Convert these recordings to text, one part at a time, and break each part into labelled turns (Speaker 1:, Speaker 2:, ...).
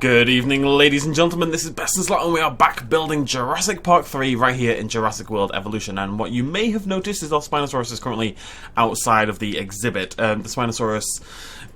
Speaker 1: Good evening, ladies and gentlemen, this is BestInSlot and we are back building Jurassic Park 3 right here in Jurassic World Evolution. And what you may have noticed is our Spinosaurus is currently outside of the exhibit. The Spinosaurus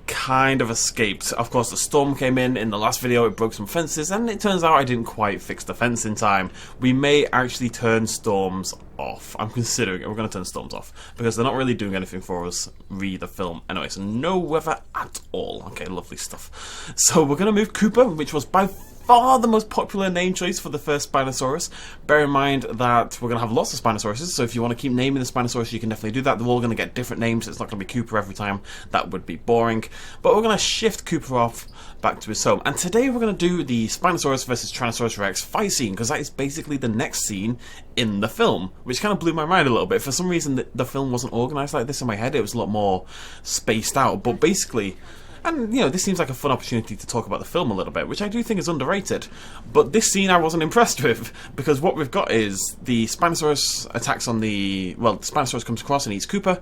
Speaker 1: kind of escaped. Of course, the storm came in the last video, it broke some fences, and it turns out I didn't quite fix the fence in time. We may actually turn storms off. I'm considering it. We're going to turn storms off because they're not really doing anything for us re the film. Anyway, so no weather at all. Okay, lovely stuff. So we're going to move Cooper, which was by far the most popular name choice for the first Spinosaurus. Bear in mind that we're going to have lots of Spinosauruses, so if you want to keep naming the Spinosaurus, you can definitely do that. They're all going to get different names. It's not going to be Cooper every time. That would be boring. But we're going to shift Cooper off back to his home. And today we're going to do the Spinosaurus versus Tyrannosaurus Rex fight scene, because that is basically the next scene in the film, which kind of blew my mind a little bit. For some reason, the film wasn't organised like this in my head. It was a lot more spaced out. But basically, and, you know, this seems like a fun opportunity to talk about the film a little bit, which I do think is underrated. But this scene I wasn't impressed with, because what we've got is the Spinosaurus attacks on the... Well, the Spinosaurus comes across and eats Cooper.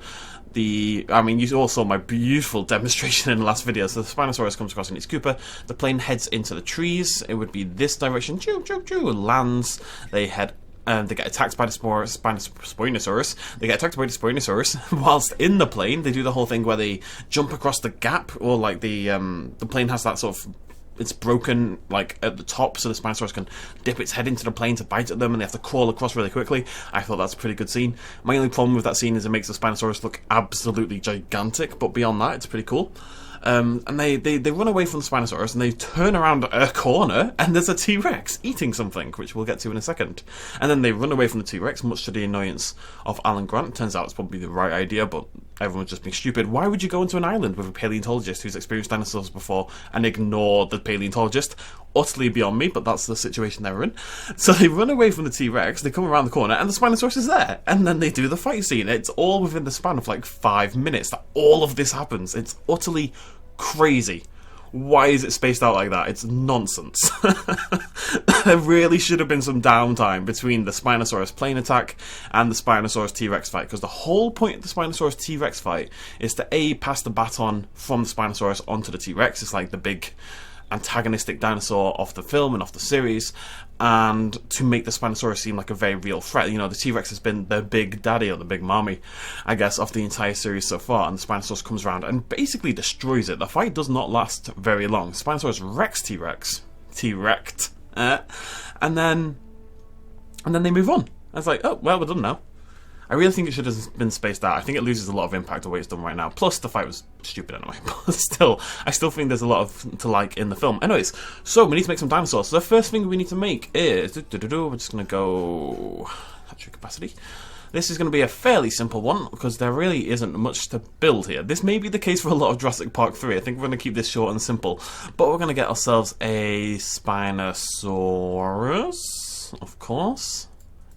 Speaker 1: I mean, you all saw my beautiful demonstration in the last video. So the Spinosaurus comes across and eats Cooper. The plane heads into the trees. It would be this direction. Choo, choo, choo. Lands. They head... they get attacked by the Spinosaurus. They get attacked by the Spinosaurus whilst in the plane. They do the whole thing where they jump across the gap, or like the plane has that sort of, it's broken like at the top, so the Spinosaurus can dip its head into the plane to bite at them, and they have to crawl across really quickly. I thought that's a pretty good scene. My only problem with that scene is it makes the Spinosaurus look absolutely gigantic, but beyond that, it's pretty cool. And they run away from the Spinosaurus and they turn around a corner and there's a T.rex eating something, which we'll get to in a second. And then they run away from the T.rex, much to the annoyance of Alan Grant. Turns out it's probably the right idea, but everyone's just being stupid. Why would you go into an island with a paleontologist who's experienced dinosaurs before and ignore the paleontologist? Utterly beyond me, but that's the situation they were in. So they run away from the T.rex, they come around the corner, and the Spinosaurus is there. And then they do the fight scene. It's all within the span of like 5 minutes that all of this happens. It's utterly crazy. Why is it spaced out like that? It's nonsense. There really should have been some downtime between the Spinosaurus plane attack and the Spinosaurus T.rex fight, because the whole point of the Spinosaurus T.rex fight is to pass the baton from the Spinosaurus onto the T.rex. It's like the big antagonistic dinosaur of the film and of the series, and to make the Spinosaurus seem like a very real threat. You know, the T-Rex has been the big daddy, or the big mommy, I guess, of the entire series so far, and the Spinosaurus comes around and basically destroys it. The fight does not last very long. Spinosaurus wrecks T-Rex, and then they move on. I was like, oh, well, we're done now. I really think it should have been spaced out. I think it loses a lot of impact the way it's done right now. Plus, the fight was stupid anyway. But still, I still think there's a lot to like in the film. Anyways, so we need to make some dinosaurs. So the first thing we need to make is... We're just going to go... Battery capacity. This is going to be a fairly simple one, because there really isn't much to build here. This may be the case for a lot of Jurassic Park 3. I think we're going to keep this short and simple. But we're going to get ourselves a Spinosaurus, of course.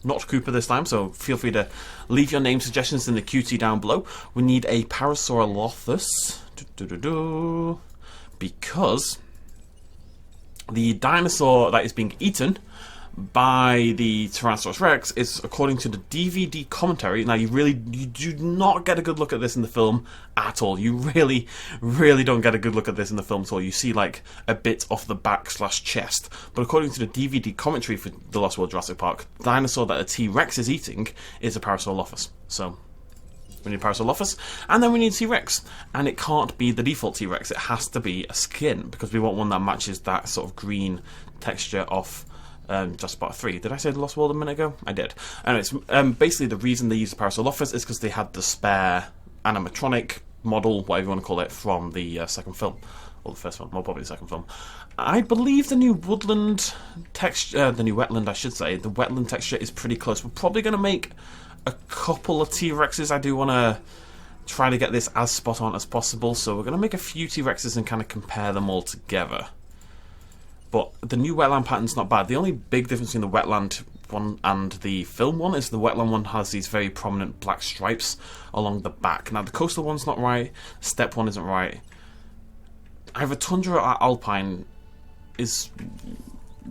Speaker 1: Not Cooper this time, so feel free to leave your name suggestions in the QT down below. We need a Parasaurolophus, because the dinosaur that is being eaten by the Tyrannosaurus Rex is, according to the DVD commentary. Now, you do not get a good look at this in the film at all. You really don't get a good look at this in the film at all. You see like a bit off the back / chest. But according to the DVD commentary for The Lost World Jurassic Park, the dinosaur that a T-Rex is eating is a Parasaurolophus. So we need a Parasaurolophus, and then we need T-Rex. And it can't be the default T-Rex. It has to be a skin, because we want one that matches that sort of green texture of Jurassic Park 3. Did I say The Lost World a minute ago? I did. Anyways, basically the reason they used the Parasaurolophus is because they had the spare animatronic model, whatever you want to call it, from the second film. Or the first film, or probably the second film. I believe the new woodland texture, the new wetland I should say, the wetland texture is pretty close. We're probably going to make a couple of T-Rexes. I do want to try to get this as spot on as possible, so we're going to make a few T-Rexes and kind of compare them all together. But the new wetland pattern's not bad. The only big difference between the wetland one and the film one is the wetland one has these very prominent black stripes along the back. Now, the coastal one's not right. Steppe one isn't right. Either tundra or alpine is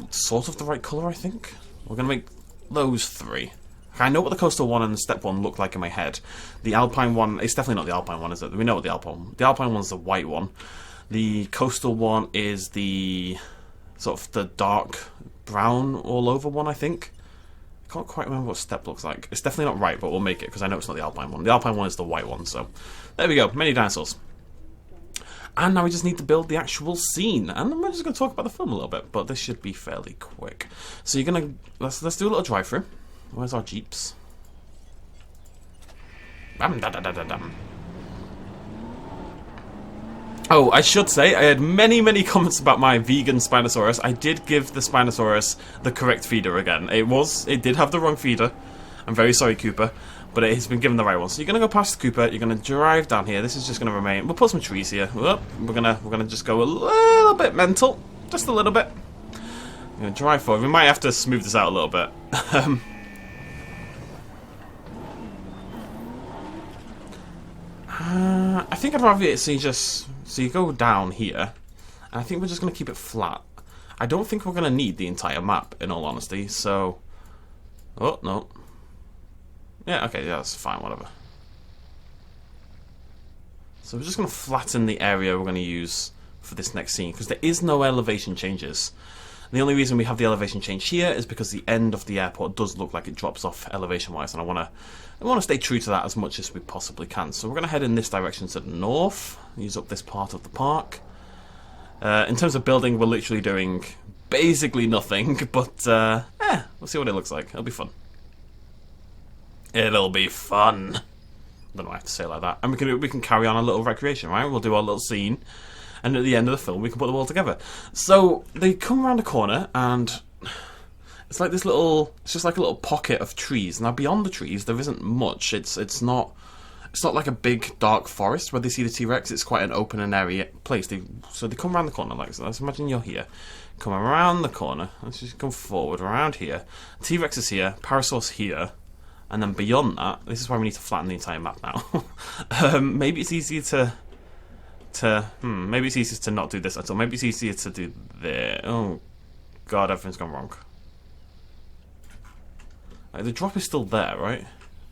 Speaker 1: sort of the right colour, I think. We're going to make those three. I know what the coastal one and the steppe one look like in my head. The alpine one, it's definitely not the alpine one, is it? We know what the alpine one's the white one. The coastal one is the sort of the dark brown all over one, I think. I can't quite remember what step looks like. It's definitely not right, but we'll make it because I know it's not the alpine one. The alpine one is the white one, so there we go. Many dinosaurs. And now we just need to build the actual scene, and we're just going to talk about the film a little bit, but this should be fairly quick. So you're going to let's do a little drive through. Where's our jeeps? Oh, I should say, I had many comments about my vegan Spinosaurus. I did give the Spinosaurus the correct feeder again. It did have the wrong feeder. I'm very sorry, Cooper, but it has been given the right one. So you're gonna go past Cooper. You're gonna drive down here. This is just gonna remain. We'll put some trees here. We're gonna just go a little bit mental, just a little bit. I'm gonna drive forward. We might have to smooth this out a little bit. I think I'd rather so you go down here, and I think we're just going to keep it flat. I don't think we're going to need the entire map, in all honesty, so... Oh, no. Yeah, okay, yeah, that's fine, whatever. So we're just going to flatten the area we're going to use for this next scene, because there is no elevation changes. The only reason we have the elevation change here is because the end of the airport does look like it drops off elevation-wise, and I want to stay true to that as much as we possibly can. So we're going to head in this direction to the north, use up this part of the park. In terms of building, we're literally doing basically nothing, but we'll see what it looks like. It'll be fun. It'll be fun. I don't know why I have to say it like that. And we can carry on a little recreation, right? We'll do our little scene. And at the end of the film, we can put them all together. So they come around a corner, and it's like this little. It's just like a little pocket of trees. Now beyond the trees, there isn't much. It's not like a big dark forest where they see the T-rex. It's quite an open and airy place. So they come around the corner like so. Let's imagine you're here. Come around the corner. Let's just come forward around here. T-rex is here. Parasaurus here. And then beyond that, this is why we need to flatten the entire map now. Maybe it's easier maybe it's easier to not do this at all. Maybe it's easier to do there. Oh god, everything's gone wrong. Like, the drop is still there, right?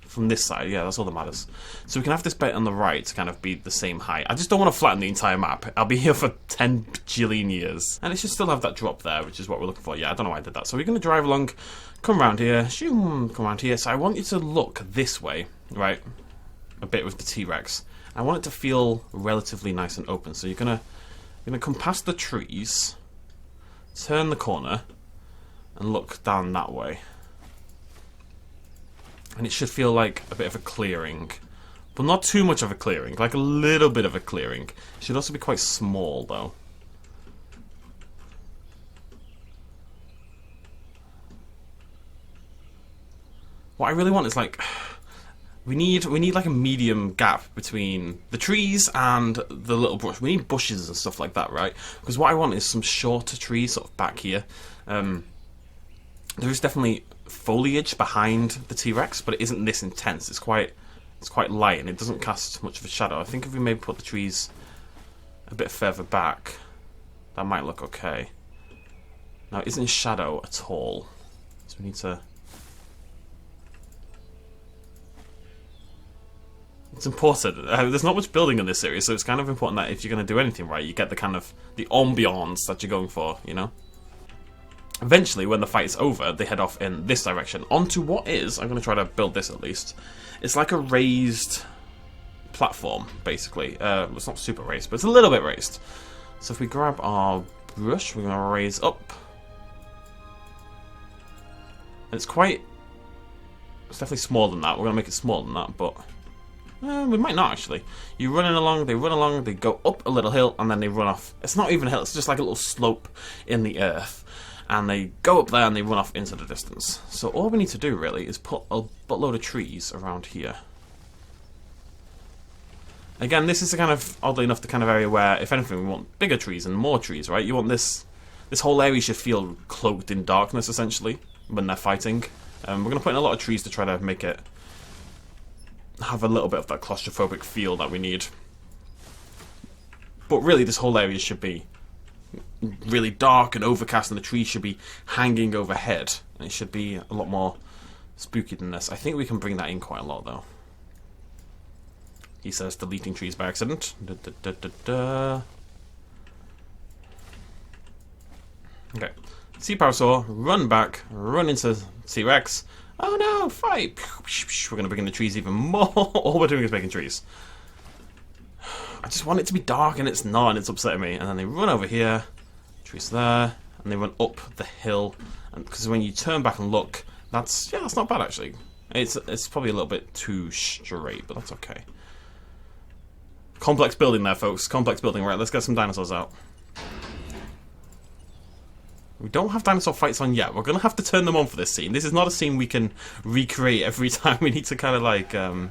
Speaker 1: From this side, yeah, that's all that matters. So we can have this bit on the right to kind of be the same height. I just don't want to flatten the entire map. I'll be here for 10 bajillion years. And it should still have that drop there, which is what we're looking for. Yeah, I don't know why I did that. So we're going to drive along, come around here, come around here. So I want you to look this way, right? A bit with the T-rex. I want it to feel relatively nice and open. So you're gonna come past the trees, turn the corner, and look down that way. And it should feel like a bit of a clearing. But not too much of a clearing, like a little bit of a clearing. It should also be quite small though. What I really want is like we need like a medium gap between the trees and the little brush. We need bushes and stuff like that, right? Because what I want is some shorter trees sort of back here. There is definitely foliage behind the T-rex, but it isn't this intense. It's quite light and it doesn't cast much of a shadow. I think if we maybe put the trees a bit further back, that might look okay. Now it isn't shadow at all, so we need to. It's important. There's not much building in this series, so it's kind of important that if you're going to do anything right, you get the kind of the ambiance that you're going for, you know? Eventually, when the fight is over, they head off in this direction, onto what is, I'm going to try to build this at least, it's like a raised platform, basically. It's not super raised, but it's a little bit raised. So if we grab our brush, we're going to raise up. And it's definitely smaller than that. We're going to make it smaller than that, but we might not actually. You're running along, they run along, they go up a little hill, and then they run off. It's not even a hill, it's just like a little slope in the earth. And they go up there and they run off into the distance. So all we need to do really is put a buttload of trees around here. Again, this is the kind of, oddly enough, the kind of area where, if anything, we want bigger trees and more trees, right? You want this whole area should feel cloaked in darkness, essentially, when they're fighting. We're going to put in a lot of trees to try to make it have a little bit of that claustrophobic feel that we need. But really, this whole area should be really dark and overcast, and the trees should be hanging overhead. And it should be a lot more spooky than this. I think we can bring that in quite a lot, though. He says deleting trees by accident. Okay. See Parasaur, run back, run into T.rex. Oh no, fight! We're going to begin the trees even more. All we're doing is making trees. I just want it to be dark and it's not, and it's upsetting me. And then they run over here, trees there, and they run up the hill. And because when you turn back and look, that's not bad actually. It's probably a little bit too straight, but that's okay. Complex building there, folks. Complex building. Right, let's get some dinosaurs out. We don't have dinosaur fights on yet. We're going to have to turn them on for this scene. This is not a scene we can recreate every time. We need to kind of like... Oh,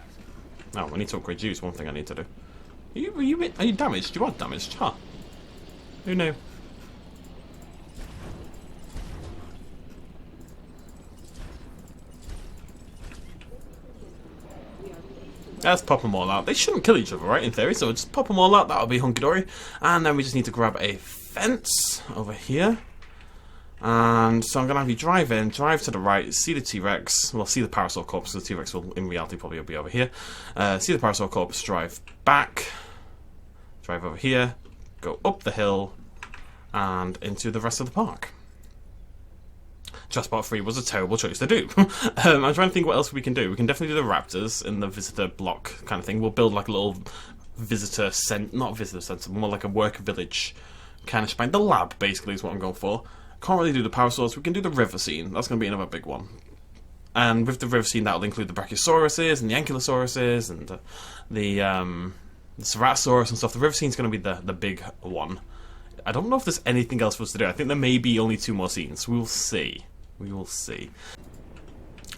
Speaker 1: we need to upgrade you. It's one thing I need to do. Are you damaged? You are damaged, huh? Who knew? Let's pop them all out. They shouldn't kill each other, right, in theory, so just pop them all out. That'll be hunky-dory. And then we just need to grab a fence over here. And so I'm going to have you drive in, drive to the right, see the T-rex, well, see the Parasaur corpse, the T-rex will, in reality, probably be over here. See the Parasaur corpse, drive back, drive over here, go up the hill, and into the rest of the park. Jurassic Park 3 was a terrible choice to do. I'm trying to think what else we can do. We can definitely do the raptors in the visitor block kind of thing. We'll build like a little visitor not visitor centre, more like a worker village kind of spine. The lab, basically, is what I'm going for. Can't really do the Parasaurs. We can do the river scene. That's going to be another big one. And with the river scene, that'll include the Brachiosauruses and the Ankylosauruses and the Ceratosaurus and stuff. The river scene's going to be the big one. I don't know if there's anything else for us to do. I think there may be only 2 more scenes. We'll see. We will see.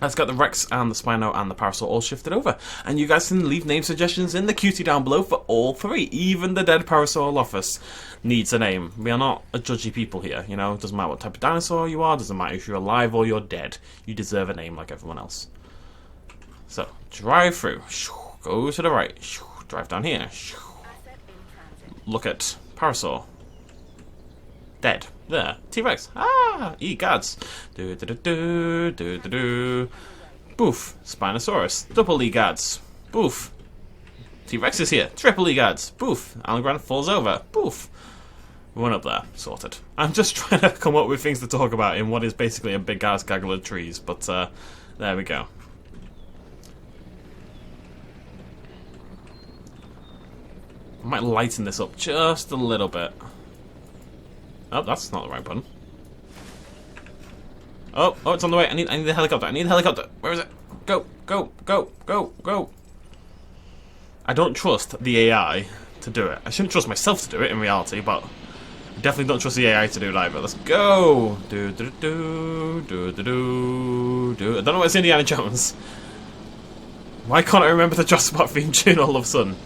Speaker 1: Let's get the Rex and the Spino and the Parasaur all shifted over. And you guys can leave name suggestions in the QT down below for all 3. Even the dead Parasaurolophus needs a name. We are not a judgy people here, you know. It doesn't matter what type of dinosaur you are. Doesn't matter if you're alive or you're dead. You deserve a name like everyone else. So, drive through. Go to the right. Drive down here. Look at Parasaur. Dead. There. T-rex. Ah! Egads. Do-do-do-do. Boof. Spinosaurus. Double Egads. Boof. T-rex is here. Triple Egads. Boof. Allegran falls over. Boof. One up there. Sorted. I'm just trying to come up with things to talk about in what is basically a big ass gaggle of trees, but there we go. I might lighten this up just a little bit. Oh, that's not the right button. Oh, it's on the way. I need the helicopter. I need the helicopter. Where is it? Go, go, go, go, go. I don't trust the AI to do it. I shouldn't trust myself to do it in reality, but I definitely don't trust the AI to do it either. Let's go. Do do do do do do do. I don't know what's Indiana Jones. Why can't I remember the Jurassic Park theme tune all of a sudden?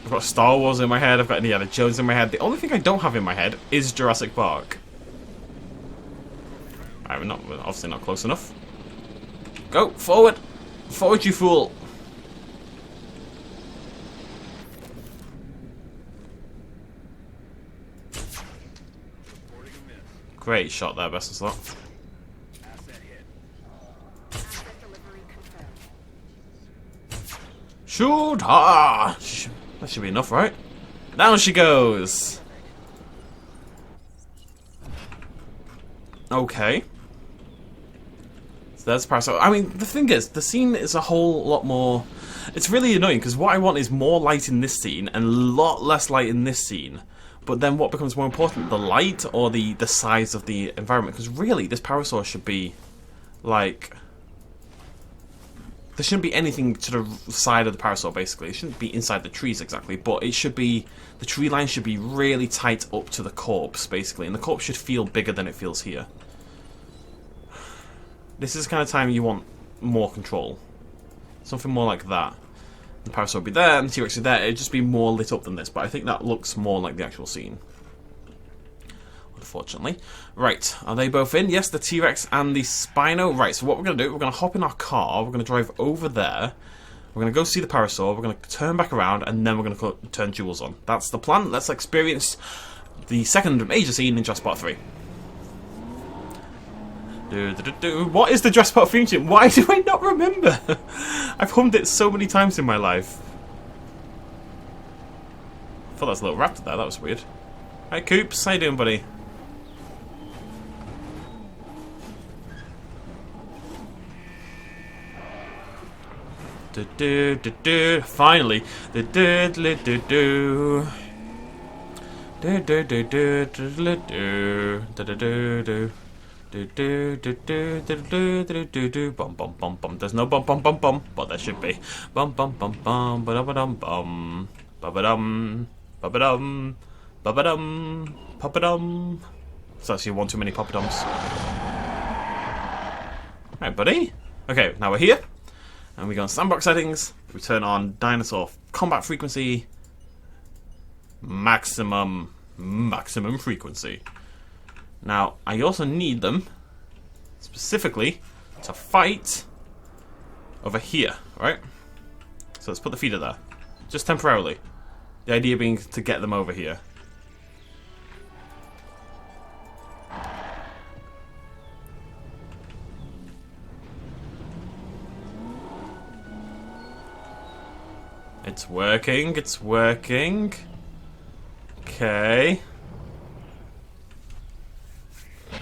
Speaker 1: I've got Star Wars in my head, I've got Indiana Jones in my head. The only thing I don't have in my head is Jurassic Park. We're obviously not close enough. Go, forward! Forward, you fool! Great shot there, BestInSlot. Shoot! Ah! That should be enough, right? Down she goes! Okay. So there's Parasaur. I mean, the thing is, the scene is a whole lot more... It's really annoying, because what I want is more light in this scene, and a lot less light in this scene. But then what becomes more important? The light, or the size of the environment? Because really, this Parasaur should be, like... There shouldn't be anything to the side of the Parasaur, basically. It shouldn't be inside the trees, exactly. But it should be... The tree line should be really tight up to the corpse, basically. And the corpse should feel bigger than it feels here. This is the kind of time you want more control. Something more like that. The Parasaur would be there, and the T-rex is there. It'd just be more lit up than this. But I think that looks more like the actual scene. Unfortunately. Right, are they both in? Yes, the T-rex and the Spino. Right, so what we're going to do, we're going to hop in our car, we're going to drive over there, we're going to go see the Parasaur, we're going to turn back around, and then we're going to turn Jules on. That's the plan. Let's experience the second major scene in Jurassic Park 3. What is the Jurassic Park theme tune? Why do I not remember? I've hummed it so many times in my life. I thought that was a little raptor there, that was weird. Hi, Coops. How you doing, buddy? Finally. Bum bum bum bum. There's no bum bum bum bum, but there should be. Bum bum bum bum. Ba ba dum bum. Ba ba dum. Ba ba dum. Ba ba dum. Papa dum. It's actually one too many papa dums. Right, buddy. Okay, now we're here. And we go on sandbox settings. We turn on dinosaur combat frequency. Maximum frequency. Now, I also need them specifically to fight over here, right? So let's put the feeder there. Just temporarily. The idea being to get them over here. It's working, it's working. Okay. I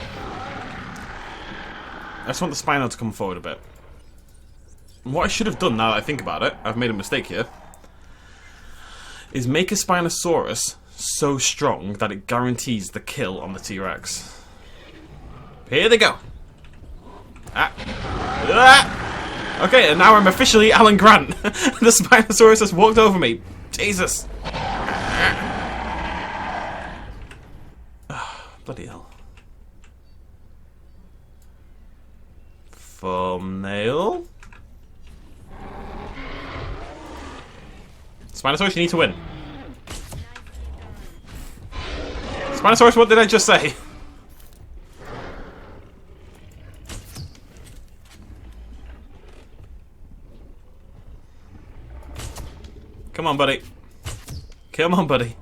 Speaker 1: just want the Spino to come forward a bit. What I should have done, now that I think about it, I've made a mistake here, is make a Spinosaurus so strong that it guarantees the kill on the T.rex. Here they go. Okay, and now I'm officially Alan Grant. The Spinosaurus has walked over me. Jesus. Bloody hell. Thumbnail. Spinosaurus, you need to win. Spinosaurus, what did I just say? Come on, buddy. Come on, buddy.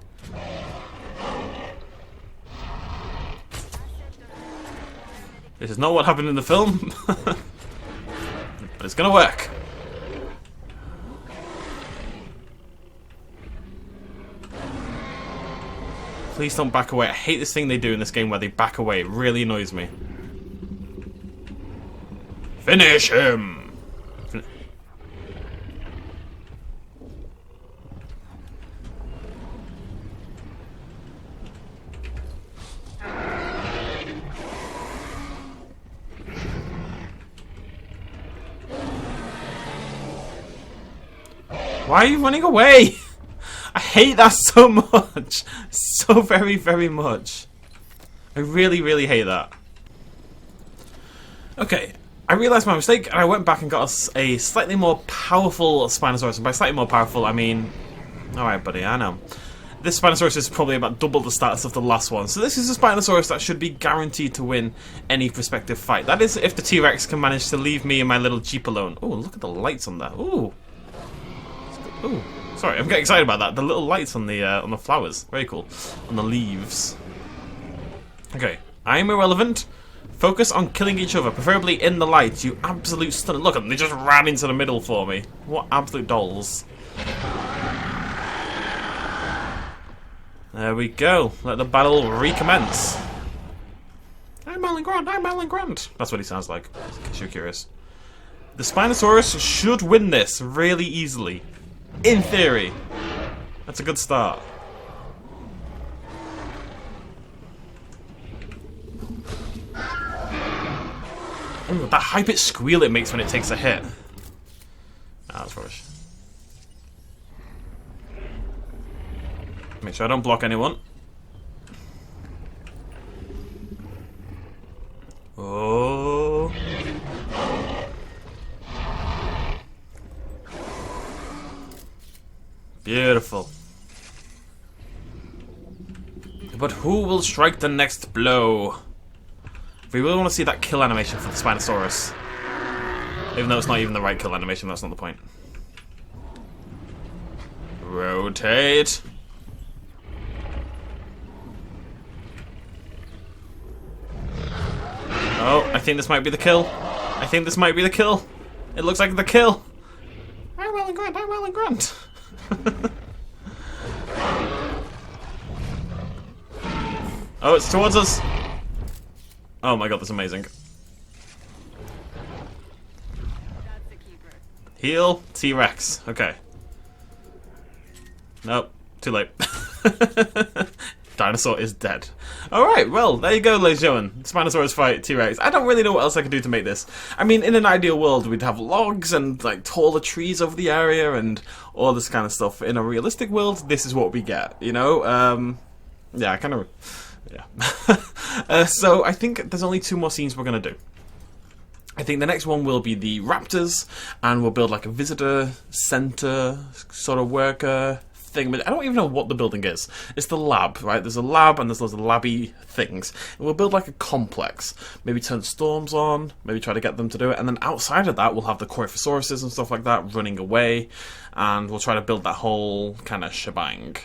Speaker 1: This is not what happened in the film, but it's gonna work. Please don't back away. I hate this thing they do in this game where they back away. It really annoys me. Finish him! Why are you running away? I hate that so much. So very, very much. I really, really hate that. Okay, I realised my mistake and I went back and got us a slightly more powerful Spinosaurus. And by slightly more powerful, I mean... Alright, buddy, I know. This Spinosaurus is probably about double the stats of the last one. So this is a Spinosaurus that should be guaranteed to win any prospective fight. That is if the T.rex can manage to leave me and my little Jeep alone. Oh, look at the lights on that. Ooh. Ooh, sorry, I'm getting excited about that. The little lights on the flowers, very cool. On the leaves. Okay, I'm irrelevant. Focus on killing each other, preferably in the light. You absolute stunner! Look at them; they just ran into the middle for me. What absolute dolls! There we go. Let the battle recommence. I'm Alan Grant. I'm Alan Grant. That's what he sounds like. In case you're curious. The Spinosaurus should win this really easily. In theory. That's a good start. Ooh, that high-pitched squeal it makes when it takes a hit. Ah, that's rubbish. Make sure I don't block anyone. Oh. Beautiful. But who will strike the next blow? We really want to see that kill animation for the Spinosaurus. Even though it's not even the right kill animation, that's not the point. Rotate. Oh, I think this might be the kill. I think this might be the kill. It looks like the kill. I'm Alan Grant, I'm Alan Grant. Oh, it's towards us! Oh my god, that's amazing. Heal T.rex. Okay. Nope. Too late. Dinosaur is dead. Alright, well, there you go, ladies and gentlemen. Spinosaurus fight T.rex. I don't really know what else I could do to make this. I mean, in an ideal world, we'd have logs and, like, taller trees over the area and all this kind of stuff. In a realistic world, this is what we get, you know? Yeah, kind of... Yeah. So, I think there's only 2 more scenes we're going to do. I think the next one will be the raptors, and we'll build like a visitor center sort of worker thing. But I don't even know what the building is. It's the lab, right? There's a lab and there's loads of labby things. And we'll build like a complex. Maybe turn storms on, maybe try to get them to do it. And then outside of that, we'll have the Coryphosauruses and stuff like that running away. And we'll try to build that whole kind of shebang.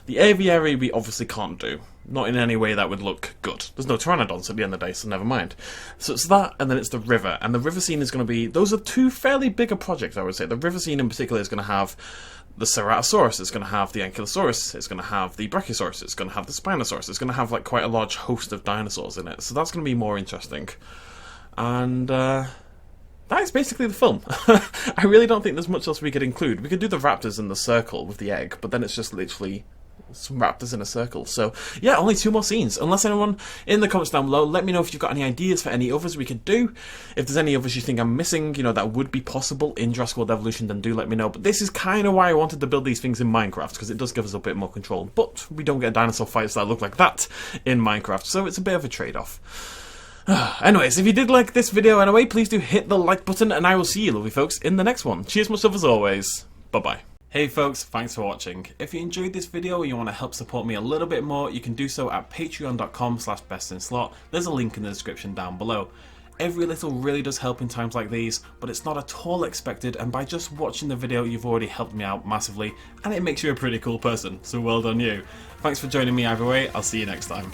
Speaker 1: The aviary we obviously can't do. Not in any way that would look good. There's no pteranodons at the end of the day, so never mind. So it's that, and then it's the river. And the river scene is going to be... Those are 2 fairly bigger projects, I would say. The river scene in particular is going to have the Ceratosaurus, it's going to have the Ankylosaurus, it's going to have the Brachiosaurus, it's going to have the Spinosaurus, it's going to have like quite a large host of dinosaurs in it. So that's going to be more interesting. And that is basically the film. I really don't think there's much else we could include. We could do the raptors in the circle with the egg, but then it's just literally... some raptors in a circle. So yeah, only 2 more scenes. Unless anyone in the comments down below, let me know if you've got any ideas for any others we could do. If there's any others you think I'm missing, you know, that would be possible in Jurassic World Evolution, then do let me know. But this is kind of why I wanted to build these things in Minecraft, because it does give us a bit more control. But we don't get dinosaur fights that look like that in Minecraft, so it's a bit of a trade-off. Anyways, if you did like this video anyway, please do hit the like button, and I will see you lovely folks in the next one. Cheers, much love as always. Bye-bye. Hey folks, thanks for watching. If you enjoyed this video and you want to help support me a little bit more, you can do so at patreon.com/bestinslot. There's a link in the description down below. Every little really does help in times like these, but it's not at all expected, and by just watching the video you've already helped me out massively, and it makes you a pretty cool person, so well done you. Thanks for joining me either way, I'll see you next time.